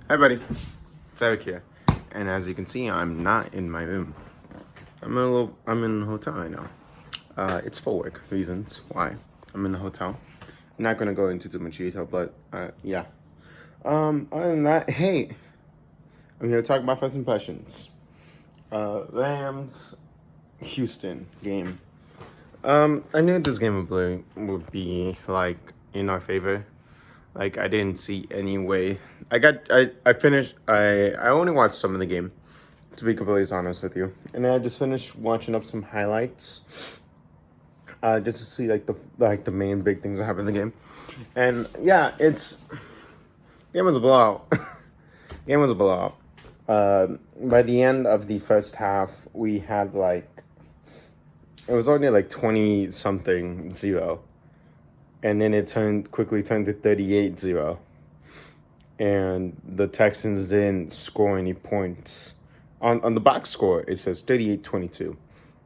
Hi, buddy. It's Eric here, and as you can see, I'm not in my room. I'm in a hotel right now. It's for work reasons why I'm in a hotel. I'm not gonna go into too much detail, but yeah. Other than that, hey, I'm here to talk about first impressions. Rams, Houston game. I knew this game would be like in our favor. Like I didn't see any way. I finished. I only watched some of the game, to be completely honest with you, and then I just finished watching up some highlights, just to see like the main big things that happened in the game, and yeah, game was a blowout. Game was a blowout. By the end of the first half, we had it was only like 20 something 0, and then it quickly turned to 38-0. And the Texans didn't score any points. On the box score, it says 38-22.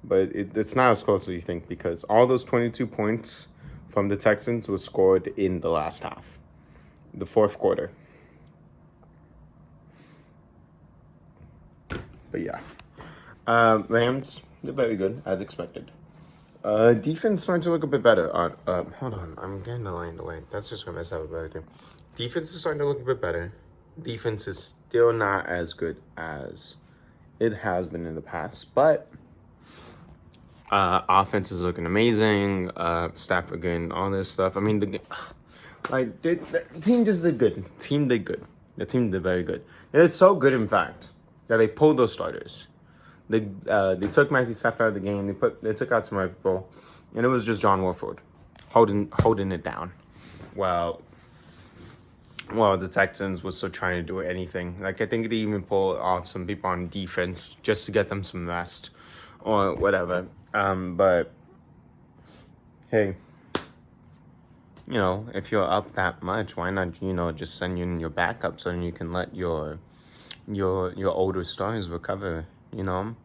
But it's not as close as you think, because all those 22 points from the Texans was scored in the last half, the fourth quarter. But yeah. Rams, they're very good, as expected. Defense starting to look a bit better. Hold on, I'm getting the line away. That's just gonna mess up everything. Defense is starting to look a bit better. Defense is still not as good as it has been in the past, but offense is looking amazing. Stafford getting all this stuff. I mean, the team just did good. The team did good. The team did very good. It's so good, in fact, that they pulled those starters. They took Matthew Stafford out of the game. They took out some other people, and it was just John Warford holding it down. Well, the Texans were still trying to do anything. Like I think they even pulled off some people on defense just to get them some rest or whatever. But hey, if you're up that much, why not just send in your backup so you can let your older stars recover.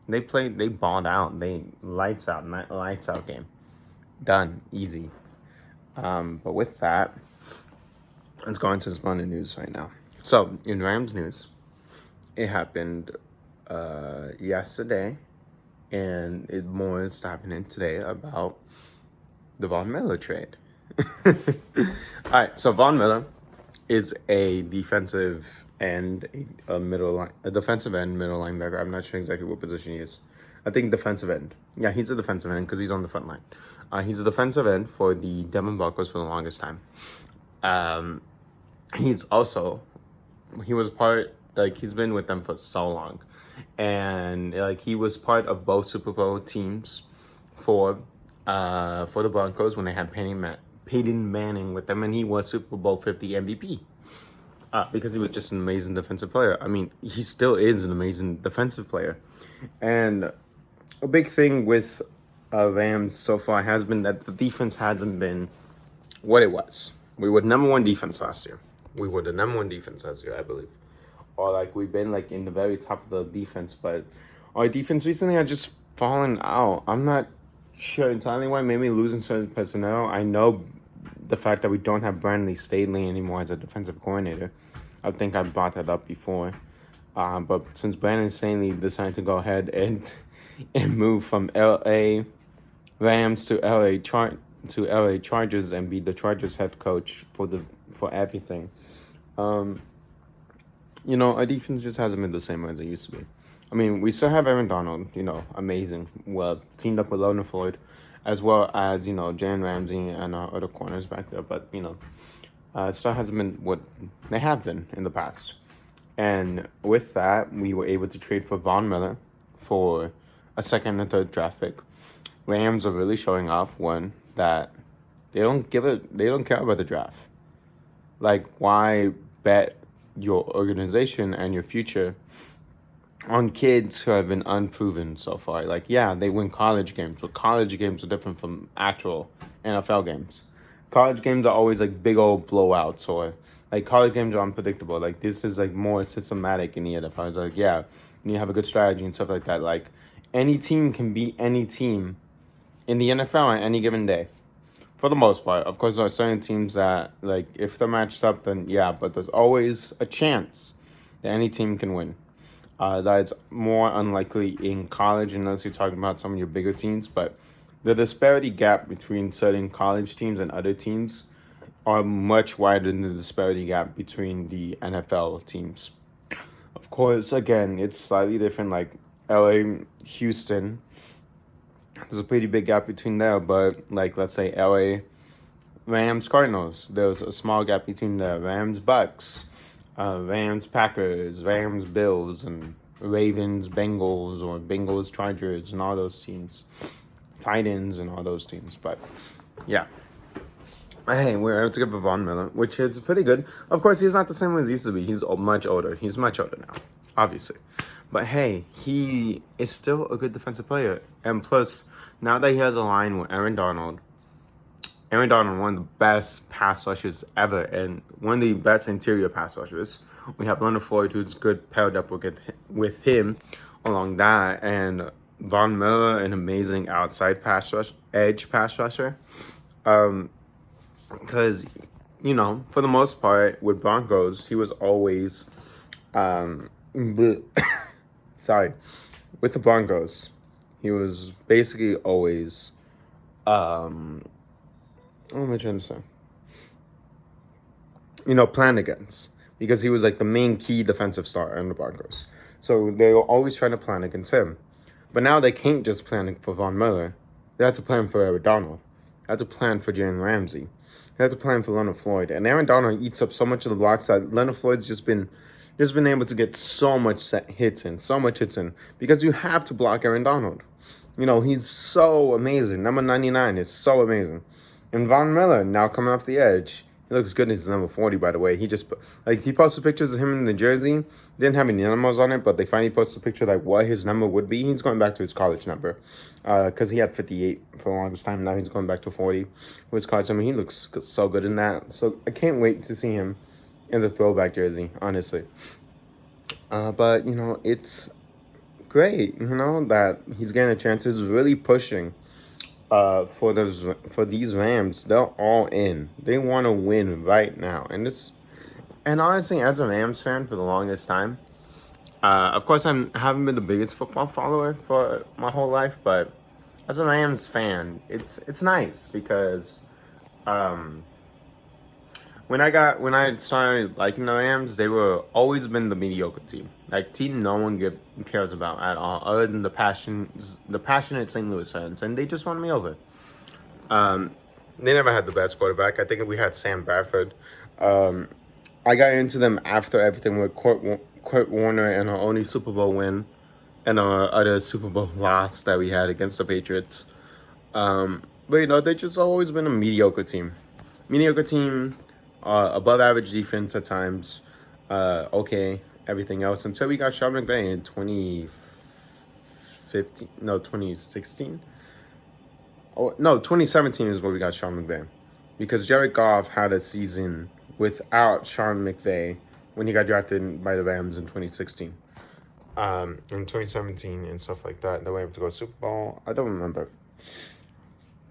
They balled out. They lights out game. Done. Easy. But with that, let's go into some other news right now. So, in Rams news, it happened yesterday, and more is happening today about the Von Miller trade. All right, so Von Miller is a defensive end, a defensive end, middle linebacker. I'm not sure exactly what position he is. I think defensive end. Yeah, he's a defensive end because he's on the front line. He's a defensive end for the Denver Broncos for the longest time. He was he's been with them for so long, and he was part of both Super Bowl teams for the Broncos when they had Peyton Manning with them, and he was Super Bowl 50 MVP. Because he was just an amazing defensive player. I mean, he still is an amazing defensive player. And a big thing with Rams so far has been that the defense hasn't been what it was. We were number one defense last year. I believe. Or we've been in the very top of the defense, but our defense recently has just fallen out. I'm not sure entirely why. Maybe losing certain personnel. I know the fact that we don't have Brandon Staley anymore as a defensive coordinator. I think I brought that up before. But since Brandon Staley decided to go ahead and move from LA Rams to LA Chargers and be the Chargers head coach for everything, our defense just hasn't been the same as it used to be. I mean, we still have Aaron Donald, amazing. Well, teamed up with Leonard Floyd, as well as, Jalen Ramsey and our other corners back there. But, it still hasn't been what they have been in the past. And with that, we were able to trade for Von Miller for a second and third draft pick. Rams are really showing off, one, that they don't care about the draft. Why bet your organization and your future on kids who have been unproven so far? They win college games, but college games are different from actual NFL games. College games are always big old blowouts, or college games are unpredictable. This is more systematic in the NFL. It's you have a good strategy and stuff like that. Any team can beat any team in the NFL on any given day. For the most part. Of course, there are certain teams that, if they're matched up, then yeah, but there's always a chance that any team can win. That's more unlikely in college unless you're talking about some of your bigger teams. But the disparity gap between certain college teams and other teams are much wider than the disparity gap between the NFL teams. Of course, again, it's slightly different. Like LA, Houston, there's a pretty big gap between there. But like, let's say LA, Rams, Cardinals, there's a small gap between the Rams, Bucks, Rams, Packers, Rams, Bills, and Ravens, Bengals, or Bengals, Chargers, and all those teams. Titans and all those teams. But yeah. Hey, we're able to give Von Miller, which is pretty good. Of course, he's not the same as he used to be. He's much older. He's much older now, obviously. But hey, he is still a good defensive player. And plus, now that he has a line with Aaron Donald, one of the best pass rushers ever, and one of the best interior pass rushers. We have Leonard Floyd, who's good paired up with him along that, and Von Miller, an amazing outside edge pass rusher. Because, for the most part, with Broncos, he was always, sorry, with the Broncos, he was basically always, what am I trying to say? Planned against. Because he was like the main key defensive star in the Broncos. So they were always trying to plan against him. But now they can't just plan for Von Miller. They have to plan for Aaron Donald. They have to plan for Jalen Ramsey. They have to plan for Leonard Floyd. And Aaron Donald eats up so much of the blocks that Leonard Floyd's just been able to get so much hits in. Because you have to block Aaron Donald. He's so amazing. Number 99 is so amazing. And Von Miller, now coming off the edge, he looks good in his number 40, by the way. He posted pictures of him in the jersey. Didn't have any numbers on it, but they finally posted a picture what his number would be. He's going back to his college number because he had 58 for the longest time. Now he's going back to 40 with his college number. He looks so good in that. So I can't wait to see him in the throwback jersey, honestly. But, it's great, that he's getting a chance. He's really pushing. For these Rams, they're all in. They want to win right now, and honestly, as a Rams fan for the longest time, of course I haven't been the biggest football follower for my whole life, but as a Rams fan, it's nice because when I started liking the Rams, they were always been the mediocre team, like team no one cares about at all, other than the passionate St. Louis fans, and they just won me over. They never had the best quarterback. I think we had Sam Bradford. I got into them after everything with Kurt Warner and our only Super Bowl win, and our other Super Bowl loss that we had against the Patriots. But they just always been a mediocre team. Above average defense at times, okay, everything else until we got Sean McVay in 2016. 2017 is where we got Sean McVay, because Jared Goff had a season without Sean McVay when he got drafted by the Rams in 2016. In 2017 and stuff like that, they were able to go to Super Bowl. I don't remember.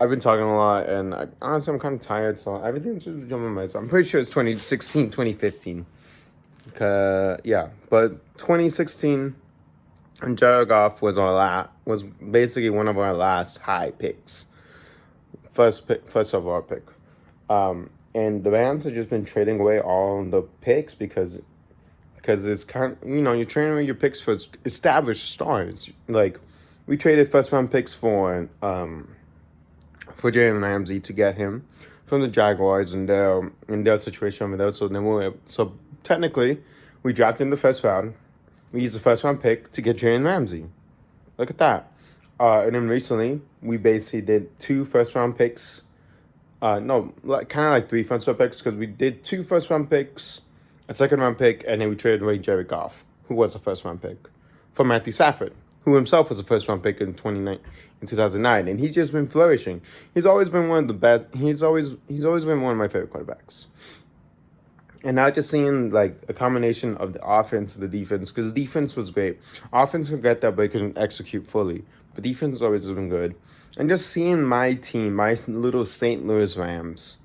I've been talking a lot, and honestly, I'm kind of tired, so everything's just jumping my head. I'm pretty sure it's 2016, 2015. Yeah, but 2016, and Jared Goff was basically one of our last high picks. First overall pick. And the Rams have just been trading away all the picks because it's kind of, you're trading away your picks for established stars. Like, we traded first round picks for Jalen Ramsey to get him from the Jaguars and their situation over there. So technically, we drafted in the first round. We used the first round pick to get Jalen Ramsey. Look at that. And then recently, we basically did 2 first round picks. Kind of like 3 first round picks, because we did 2 first round picks, a second round pick, and then we traded away Jared Goff, who was a first round pick, for Matthew Stafford, who himself was a first round pick in 2009, and he's just been flourishing. He's always been one of the best. He's always been one of my favorite quarterbacks. And now just seeing a combination of the offense and the defense, because defense was great. Offense could get there, but it couldn't execute fully. But defense has always been good. And just seeing my team, my little St. Louis Rams,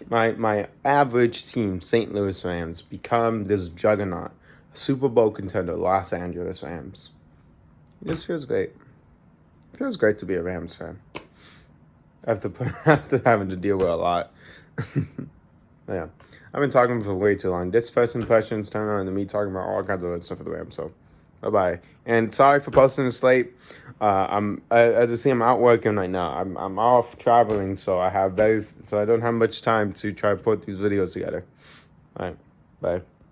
my average team, St. Louis Rams, become this juggernaut Super Bowl contender, Los Angeles Rams. It just feels great. It feels great to be a Rams fan. After having to deal with a lot. Yeah. I've been talking for way too long. This first impressions turn on to me talking about all kinds of other stuff for the Rams. So, bye-bye. And sorry for posting this late. As I see, I'm out working right now. I'm off traveling, so I don't have much time to try to put these videos together. All right. Bye.